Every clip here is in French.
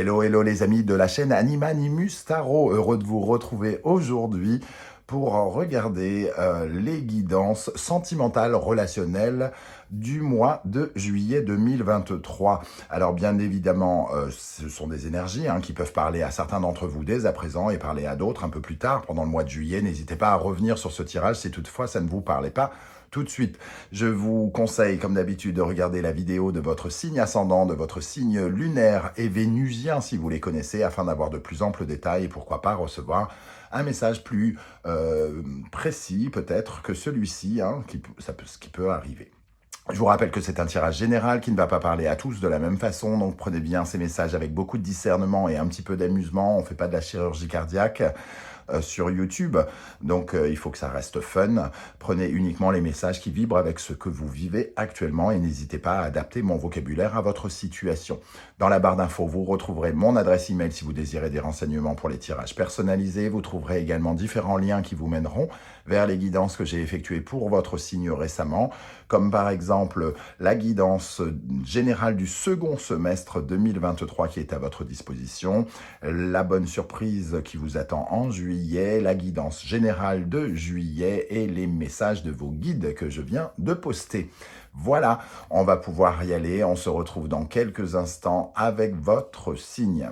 Hello, hello les amis de la chaîne Animanimus Tarot, heureux de vous retrouver aujourd'hui pour regarder les guidances sentimentales relationnelles du mois de juillet 2023. Alors bien évidemment, ce sont des énergies qui peuvent parler à certains d'entre vous dès à présent et parler à d'autres un peu plus tard pendant le mois de juillet. N'hésitez pas à revenir sur ce tirage si toutefois ça ne vous parlait pas tout de suite. Je vous conseille, comme d'habitude, de regarder la vidéo de votre signe ascendant, de votre signe lunaire et vénusien, si vous les connaissez, afin d'avoir de plus amples détails et pourquoi pas recevoir un message plus précis, peut-être, que celui-ci, ce qui peut arriver. Je vous rappelle que c'est un tirage général qui ne va pas parler à tous de la même façon, donc prenez bien ces messages avec beaucoup de discernement et un petit peu d'amusement. On ne fait pas de la chirurgie cardiaque sur YouTube, donc il faut que ça reste fun. Prenez uniquement les messages qui vibrent avec ce que vous vivez actuellement et n'hésitez pas à adapter mon vocabulaire à votre situation. Dans la barre d'infos, vous retrouverez mon adresse email si vous désirez des renseignements pour les tirages personnalisés. Vous trouverez également différents liens qui vous mèneront vers les guidances que j'ai effectuées pour votre signe récemment, comme par exemple la guidance générale du second semestre 2023 qui est à votre disposition, la bonne surprise qui vous attend en juillet, la guidance générale de juillet et les messages de vos guides que je viens de poster. Voilà, on va pouvoir y aller. On se retrouve dans quelques instants avec votre signe.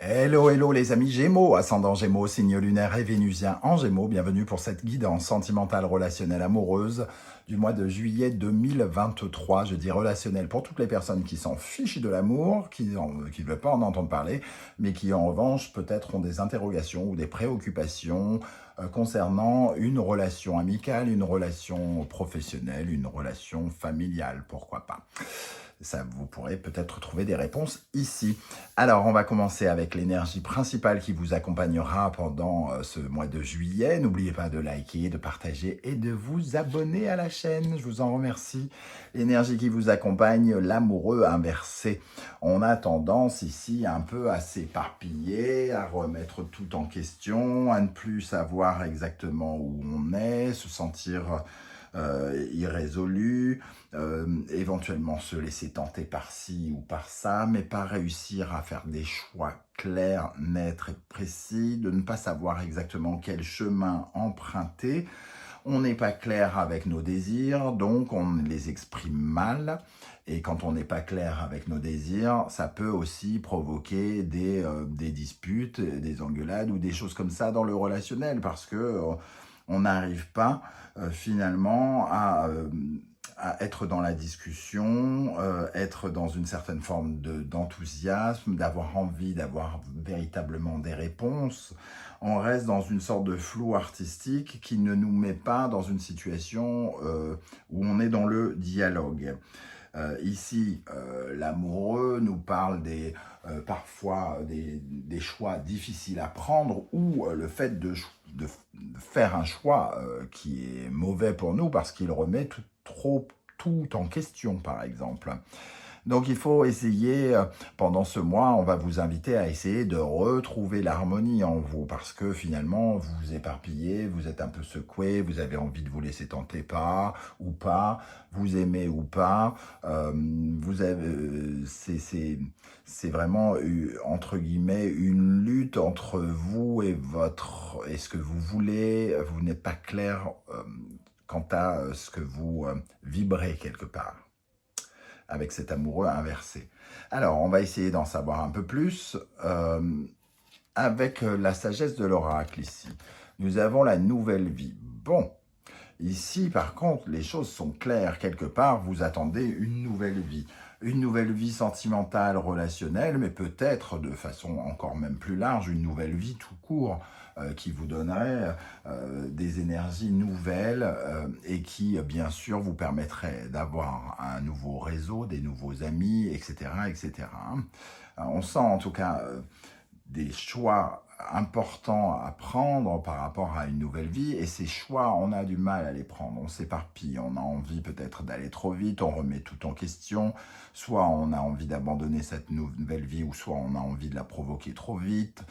Hello, hello les amis Gémeaux, ascendant Gémeaux, signe lunaire et vénusien en Gémeaux. Bienvenue pour cette guidance sentimentale relationnelle amoureuse du mois de juillet 2023. Je dis relationnelle pour toutes les personnes qui s'en fichent de l'amour, qui ne veulent pas en entendre parler, mais qui en revanche peut-être ont des interrogations ou des préoccupations concernant une relation amicale, une relation professionnelle, une relation familiale, pourquoi pas. Ça, vous pourrez peut-être trouver des réponses ici. Alors, on va commencer avec l'énergie principale qui vous accompagnera pendant ce mois de juillet. N'oubliez pas de liker, de partager et de vous abonner à la chaîne. Je vous en remercie. L'énergie qui vous accompagne, l'amoureux inversé. On a tendance ici un peu à s'éparpiller, à remettre tout en question, à ne plus savoir exactement où on est, se sentir irrésolu, éventuellement se laisser tenter par ci ou par ça, mais pas réussir à faire des choix clairs, nets et précis, de ne pas savoir exactement quel chemin emprunter. On n'est pas clair avec nos désirs, donc on les exprime mal. Et quand on n'est pas clair avec nos désirs, ça peut aussi provoquer des disputes, des engueulades ou des choses comme ça dans le relationnel, parce que on n'arrive pas finalement à être dans la discussion, être dans une certaine forme d'enthousiasme, d'avoir envie d'avoir véritablement des réponses. On reste dans une sorte de flou artistique qui ne nous met pas dans une situation où on est dans le dialogue. Ici, l'amoureux nous parle parfois des choix difficiles à prendre ou le fait de faire un choix qui est mauvais pour nous parce qu'il remet tout en question, par exemple. Donc il faut essayer, pendant ce mois, on va vous inviter à essayer de retrouver l'harmonie en vous, parce que finalement, vous vous éparpillez, vous êtes un peu secoué, vous avez envie de vous laisser tenter ou pas, vous aimez ou pas, c'est vraiment, entre guillemets, une lutte entre vous et ce que vous voulez, vous n'êtes pas clair quant à ce que vous vibrez quelque part avec cet amoureux inversé. Alors, on va essayer d'en savoir un peu plus avec la sagesse de l'oracle ici. Nous avons la nouvelle vie. Bon, ici, par contre, les choses sont claires. Quelque part, vous attendez une nouvelle vie. Une nouvelle vie sentimentale, relationnelle, mais peut-être de façon encore même plus large, une nouvelle vie tout court qui vous donnerait des énergies nouvelles et qui, bien sûr, vous permettrait d'avoir un nouveau réseau, des nouveaux amis, etc. etc. On sent en tout cas des choix importants à prendre par rapport à une nouvelle vie, et ces choix, on a du mal à les prendre, on s'éparpille, on a envie peut-être d'aller trop vite, on remet tout en question, soit on a envie d'abandonner cette nouvelle vie, ou soit on a envie de la provoquer trop vite,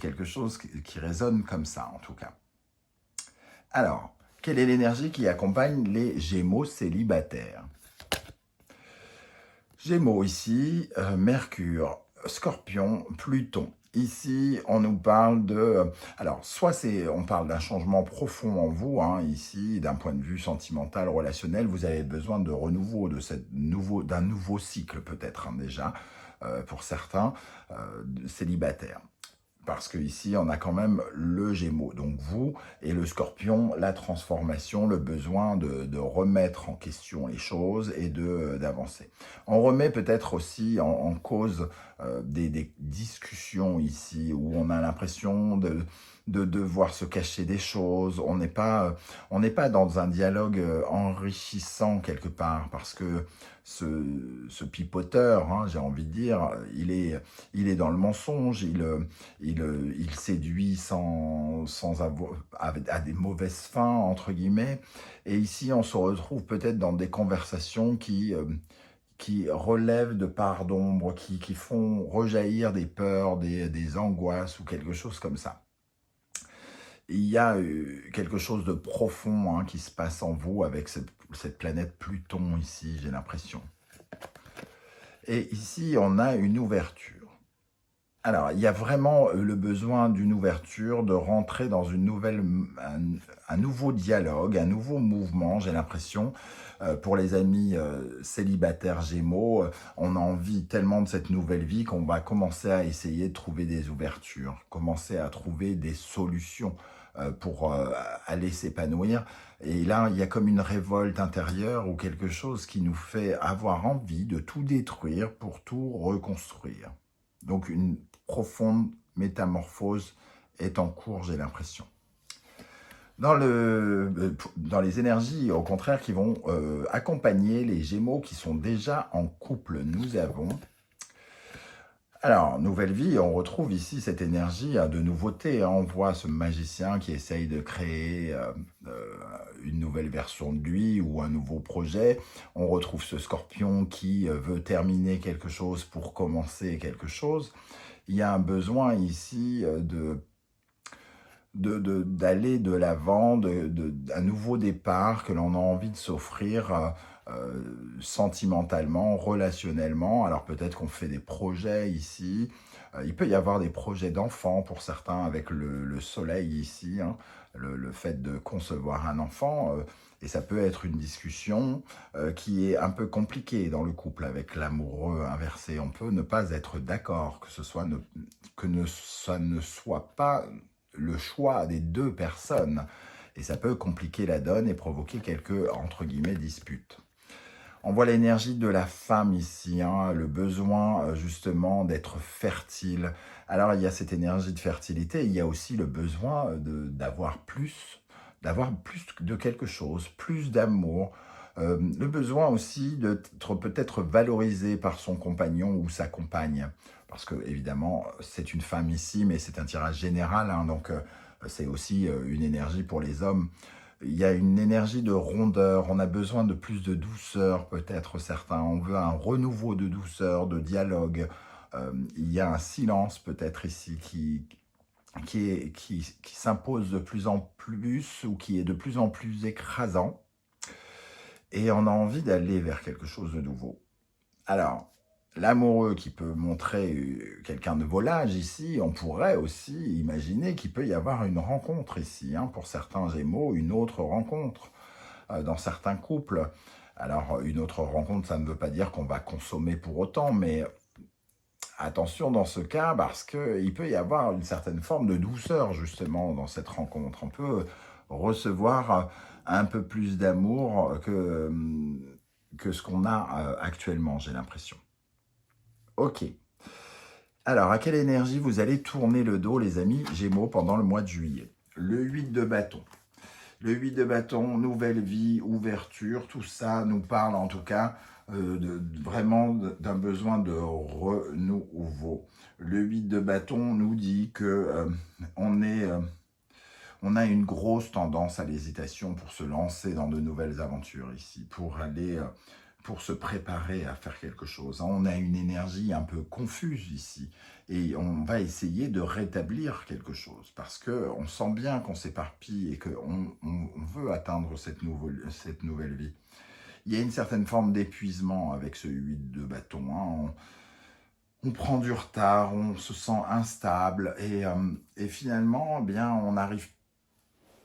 quelque chose qui résonne comme ça en tout cas. Alors, quelle est l'énergie qui accompagne les Gémeaux célibataires? Gémeaux ici, Mercure, Scorpion, Pluton. Ici, on nous parle de... Alors, soit on parle d'un changement profond en vous, hein, ici, d'un point de vue sentimental, relationnel, vous avez besoin de renouveau, d'un nouveau cycle peut-être hein, déjà, pour certains célibataires. Parce que ici, on a quand même le Gémeaux, donc vous, et le Scorpion, la transformation, le besoin de remettre en question les choses et d'avancer. On remet peut-être aussi en cause des discussions ici, où on a l'impression de devoir se cacher des choses. On n'est pas dans un dialogue enrichissant quelque part, parce que ce pipoteur, hein, j'ai envie de dire, il est dans le mensonge, il séduit sans avoir, à des mauvaises fins, entre guillemets. Et ici, on se retrouve peut-être dans des conversations qui relèvent de parts d'ombre, qui font rejaillir des peurs, des angoisses ou quelque chose comme ça. Il y a quelque chose de profond hein, qui se passe en vous avec cette planète Pluton ici, j'ai l'impression. Et ici, on a une ouverture. Alors, il y a vraiment le besoin d'une ouverture, de rentrer dans un nouveau dialogue, un nouveau mouvement, j'ai l'impression. Pour les amis célibataires Gémeaux, on a envie tellement de cette nouvelle vie qu'on va commencer à essayer de trouver des ouvertures, commencer à trouver des solutions pour aller s'épanouir. Et là, il y a comme une révolte intérieure ou quelque chose qui nous fait avoir envie de tout détruire pour tout reconstruire. Donc une profonde métamorphose est en cours, j'ai l'impression. Dans les énergies, au contraire, qui vont accompagner les Gémeaux qui sont déjà en couple, nous avons... Alors, nouvelle vie, on retrouve ici cette énergie de nouveauté. Hein. On voit ce magicien qui essaye de créer une nouvelle version de lui ou un nouveau projet. On retrouve ce scorpion qui veut terminer quelque chose pour commencer quelque chose. Il y a un besoin ici d'aller de l'avant, d'un nouveau départ que l'on a envie de s'offrir sentimentalement, relationnellement. Alors peut-être qu'on fait des projets ici. Il peut y avoir des projets d'enfants pour certains avec le soleil ici, hein, le fait de concevoir un enfant. Et ça peut être une discussion qui est un peu compliquée dans le couple avec l'amoureux inversé. On peut ne pas être d'accord, ça ne soit pas le choix des deux personnes. Et ça peut compliquer la donne et provoquer quelques, entre guillemets, disputes. On voit l'énergie de la femme ici, hein, le besoin justement d'être fertile. Alors il y a cette énergie de fertilité, il y a aussi le besoin d'avoir plus de quelque chose, plus d'amour. Le besoin aussi d'être peut-être valorisé par son compagnon ou sa compagne. Parce que évidemment, c'est une femme ici, mais c'est un tirage général, hein, donc c'est aussi une énergie pour les hommes. Il y a une énergie de rondeur, on a besoin de plus de douceur, peut-être certains. On veut un renouveau de douceur, de dialogue. Il y a un silence peut-être ici qui s'impose de plus en plus ou qui est de plus en plus écrasant. Et on a envie d'aller vers quelque chose de nouveau. Alors, l'amoureux qui peut montrer quelqu'un de volage ici, on pourrait aussi imaginer qu'il peut y avoir une rencontre ici. Hein, pour certains Gémeaux, une autre rencontre dans certains couples. Alors, une autre rencontre, ça ne veut pas dire qu'on va consommer pour autant, mais attention dans ce cas, parce qu'il peut y avoir une certaine forme de douceur, justement, dans cette rencontre. On peut recevoir un peu plus d'amour que ce qu'on a actuellement, j'ai l'impression. Ok. Alors, à quelle énergie vous allez tourner le dos, les amis Gémeaux, pendant le mois de juillet? Le 8 de bâton. Le 8 de bâton, nouvelle vie, ouverture, tout ça nous parle en tout cas vraiment d'un besoin de renouveau. Le 8 de bâton nous dit que on a une grosse tendance à l'hésitation pour se lancer dans de nouvelles aventures ici, pour se préparer à faire quelque chose. On a une énergie un peu confuse ici et on va essayer de rétablir quelque chose parce qu'on sent bien qu'on s'éparpille et qu'on veut atteindre cette nouvelle vie. Il y a une certaine forme d'épuisement avec ce 8 de bâton. Hein. on prend du retard, on se sent instable et finalement, eh bien, on n'arrive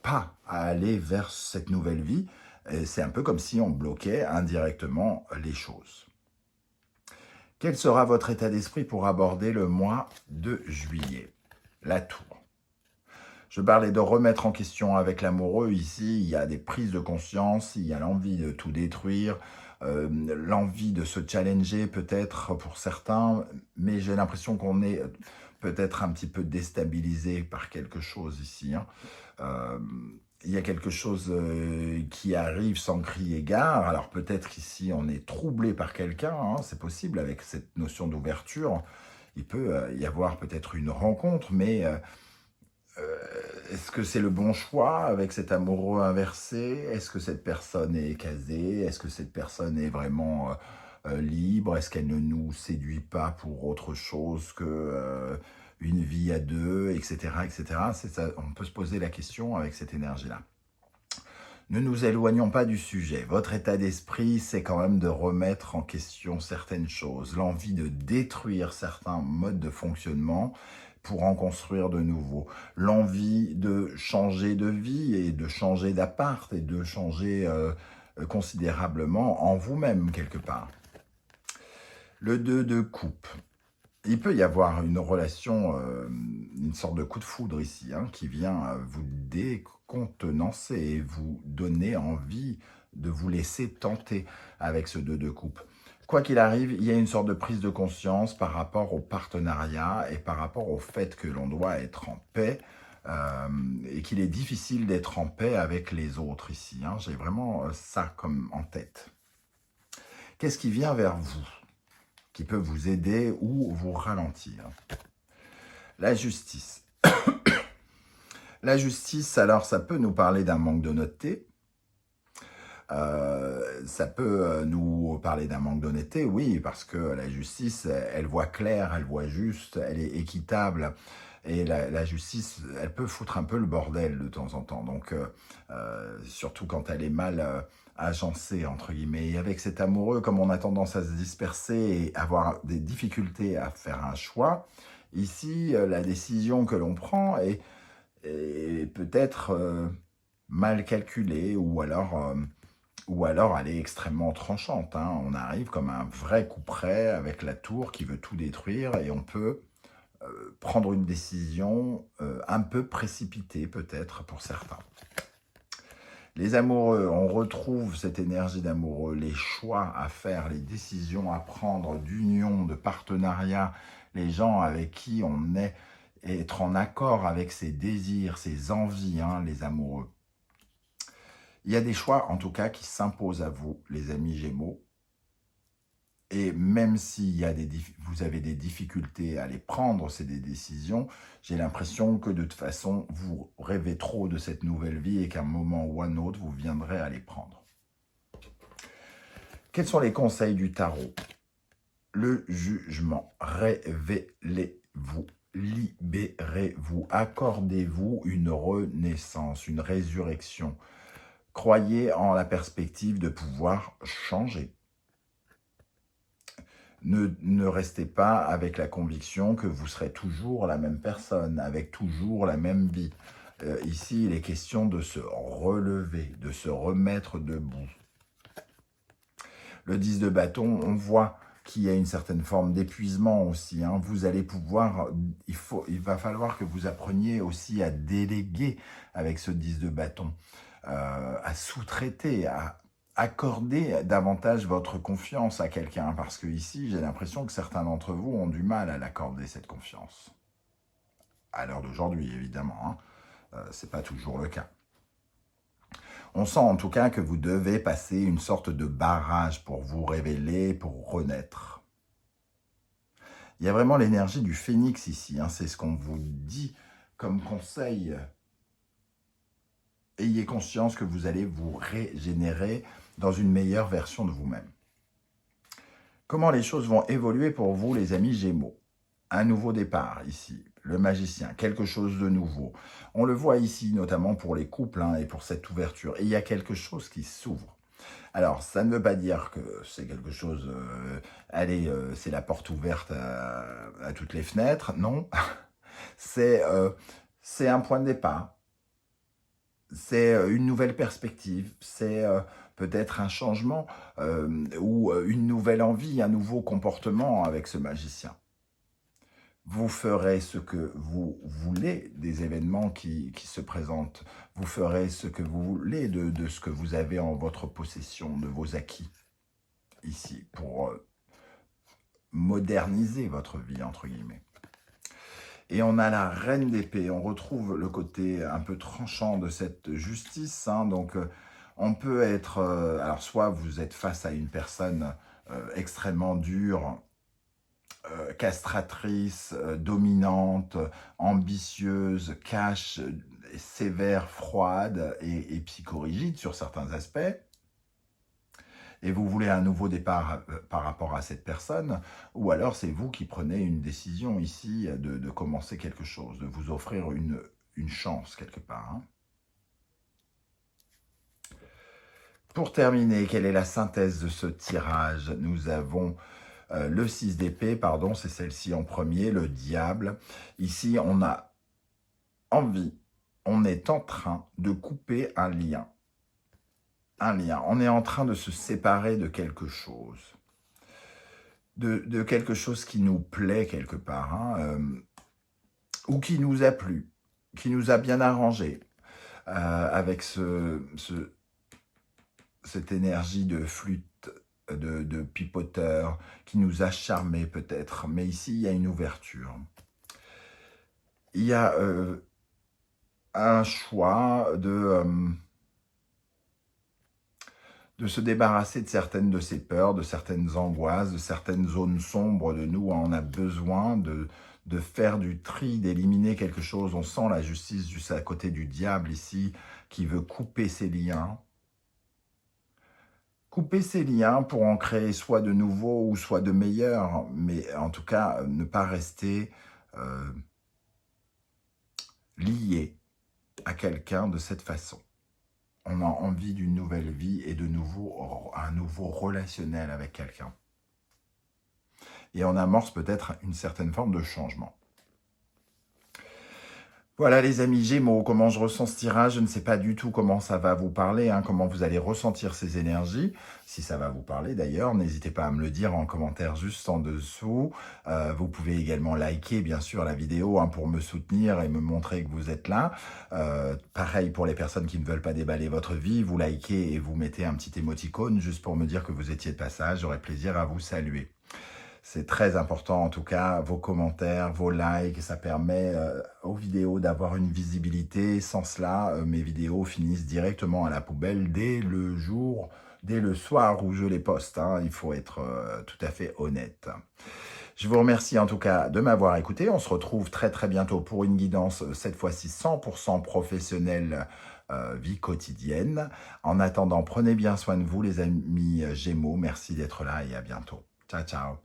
pas à aller vers cette nouvelle vie. Et c'est un peu comme si on bloquait indirectement les choses. Quel sera votre état d'esprit pour aborder le mois de juillet? La tour. Je parlais de remettre en question avec l'amoureux. Ici, il y a des prises de conscience, il y a l'envie de tout détruire, l'envie de se challenger peut-être pour certains, mais j'ai l'impression qu'on est peut-être un petit peu déstabilisé par quelque chose ici. Hein. Euh, il y a quelque chose qui arrive sans crier gare. Alors peut-être qu'ici on est troublé par quelqu'un, hein, c'est possible avec cette notion d'ouverture. Il peut y avoir peut-être une rencontre, mais est-ce que c'est le bon choix avec cet amoureux inversé? Est-ce que cette personne est casée? Est-ce que cette personne est vraiment libre? Est-ce qu'elle ne nous séduit pas pour autre chose que une vie à deux, etc., etc. C'est ça, on peut se poser la question avec cette énergie-là. Ne nous éloignons pas du sujet. Votre état d'esprit, c'est quand même de remettre en question certaines choses, l'envie de détruire certains modes de fonctionnement pour en construire de nouveaux, l'envie de changer de vie et de changer d'appart et de changer considérablement en vous-même quelque part. Le 2 de coupe. Il peut y avoir une relation, une sorte de coup de foudre ici, hein, qui vient vous décontenancer et vous donner envie de vous laisser tenter avec ce 2 de coupe. Quoi qu'il arrive, il y a une sorte de prise de conscience par rapport au partenariat et par rapport au fait que l'on doit être en paix et qu'il est difficile d'être en paix avec les autres ici. Hein. J'ai vraiment ça comme en tête. Qu'est-ce qui vient vers vous qui peut vous aider ou vous ralentir? La justice. La justice, alors ça peut nous parler d'un manque d'honnêteté. Ça peut nous parler d'un manque d'honnêteté, oui, parce que la justice, elle voit clair, elle voit juste, elle est équitable. Et la justice, elle peut foutre un peu le bordel de temps en temps. Donc, surtout quand elle est mal agencée, entre guillemets. Et avec cet amoureux, comme on a tendance à se disperser et avoir des difficultés à faire un choix, ici, la décision que l'on prend est peut-être mal calculée ou alors elle est extrêmement tranchante. Hein. On arrive comme un vrai coup près avec la tour qui veut tout détruire et on peut prendre une décision un peu précipitée peut-être pour certains. Les amoureux, on retrouve cette énergie d'amoureux, les choix à faire, les décisions à prendre, d'union, de partenariat, les gens avec qui on est, être en accord avec ses désirs, ses envies, hein, les amoureux. Il y a des choix, en tout cas, qui s'imposent à vous, les amis Gémeaux. Et même si vous avez des difficultés à les prendre, ces décisions, j'ai l'impression que de toute façon, vous rêvez trop de cette nouvelle vie et qu'à un moment ou un autre, vous viendrez à les prendre. Quels sont les conseils du tarot? Le jugement. Révélez-vous, libérez-vous, accordez-vous une renaissance, une résurrection. Croyez en la perspective de pouvoir changer. Ne restez pas avec la conviction que vous serez toujours la même personne, avec toujours la même vie. Ici, il est question de se relever, de se remettre debout. Le 10 de bâton, on voit qu'il y a une certaine forme d'épuisement aussi. Hein. Vous allez pouvoir, il va falloir que vous appreniez aussi à déléguer avec ce 10 de bâton, à sous-traiter, à accorder davantage votre confiance à quelqu'un. Parce que ici, j'ai l'impression que certains d'entre vous ont du mal à l'accorder, cette confiance. À l'heure d'aujourd'hui, évidemment. Hein. Ce n'est pas toujours le cas. On sent en tout cas que vous devez passer une sorte de barrage pour vous révéler, pour renaître. Il y a vraiment l'énergie du phénix ici, hein, c'est ce qu'on vous dit comme conseil. Ayez conscience que vous allez vous régénérer dans une meilleure version de vous-même. Comment les choses vont évoluer pour vous, les amis Gémeaux? Un nouveau départ ici, le magicien, quelque chose de nouveau. On le voit ici, notamment pour les couples hein, et pour cette ouverture. Et il y a quelque chose qui s'ouvre. Alors, ça ne veut pas dire que c'est quelque chose, allez, c'est la porte ouverte à toutes les fenêtres, non. C'est un point de départ, c'est une nouvelle perspective, c'est peut-être un changement ou une nouvelle envie, un nouveau comportement avec ce magicien. Vous ferez ce que vous voulez des événements qui se présentent. Vous ferez ce que vous voulez de ce que vous avez en votre possession, de vos acquis, ici, pour moderniser votre vie, entre guillemets. Et on a la reine d'épée. On retrouve le côté un peu tranchant de cette justice. Hein. Donc, on peut être... alors, soit vous êtes face à une personne extrêmement dure, castratrice, dominante, ambitieuse, cash, sévère, froide et psychorigide sur certains aspects, et vous voulez un nouveau départ par rapport à cette personne, ou alors c'est vous qui prenez une décision ici de commencer quelque chose, de vous offrir une chance quelque part. Hein. Pour terminer, quelle est la synthèse de ce tirage? Nous avons le 6 d'épée, pardon, c'est celle-ci en premier, le diable. Ici, on a envie, on est en train de couper un lien. Un lien, on est en train de se séparer de quelque chose. De quelque chose qui nous plaît quelque part, hein, ou qui nous a plu, qui nous a bien arrangé, avec cette énergie de flûte, de pipoteur, qui nous a charmé peut-être. Mais ici, il y a une ouverture. Il y a un choix de se débarrasser de certaines de ces peurs, de certaines angoisses, de certaines zones sombres de nous. On a besoin de faire du tri, d'éliminer quelque chose. On sent la justice juste à côté du diable ici, qui veut couper ses liens. Couper ses liens pour en créer soit de nouveaux ou soit de meilleurs, mais en tout cas, ne pas rester lié à quelqu'un de cette façon. On a envie d'une nouvelle vie et de nouveau un nouveau relationnel avec quelqu'un. Et on amorce peut-être une certaine forme de changement. Voilà les amis Gémeaux, comment je ressens ce tirage, je ne sais pas du tout comment ça va vous parler, hein, comment vous allez ressentir ces énergies, si ça va vous parler d'ailleurs, n'hésitez pas à me le dire en commentaire juste en dessous. Vous pouvez également liker bien sûr la vidéo hein, pour me soutenir et me montrer que vous êtes là. Pareil pour les personnes qui ne veulent pas déballer votre vie, vous likez et vous mettez un petit émoticône juste pour me dire que vous étiez de passage, j'aurai plaisir à vous saluer. C'est très important, en tout cas, vos commentaires, vos likes, ça permet aux vidéos d'avoir une visibilité. Sans cela, mes vidéos finissent directement à la poubelle dès le jour, dès le soir où je les poste. Hein. Il faut être tout à fait honnête. Je vous remercie en tout cas de m'avoir écouté. On se retrouve très très bientôt pour une guidance, cette fois-ci 100% professionnelle, vie quotidienne. En attendant, prenez bien soin de vous les amis Gémeaux. Merci d'être là et à bientôt. Ciao, ciao.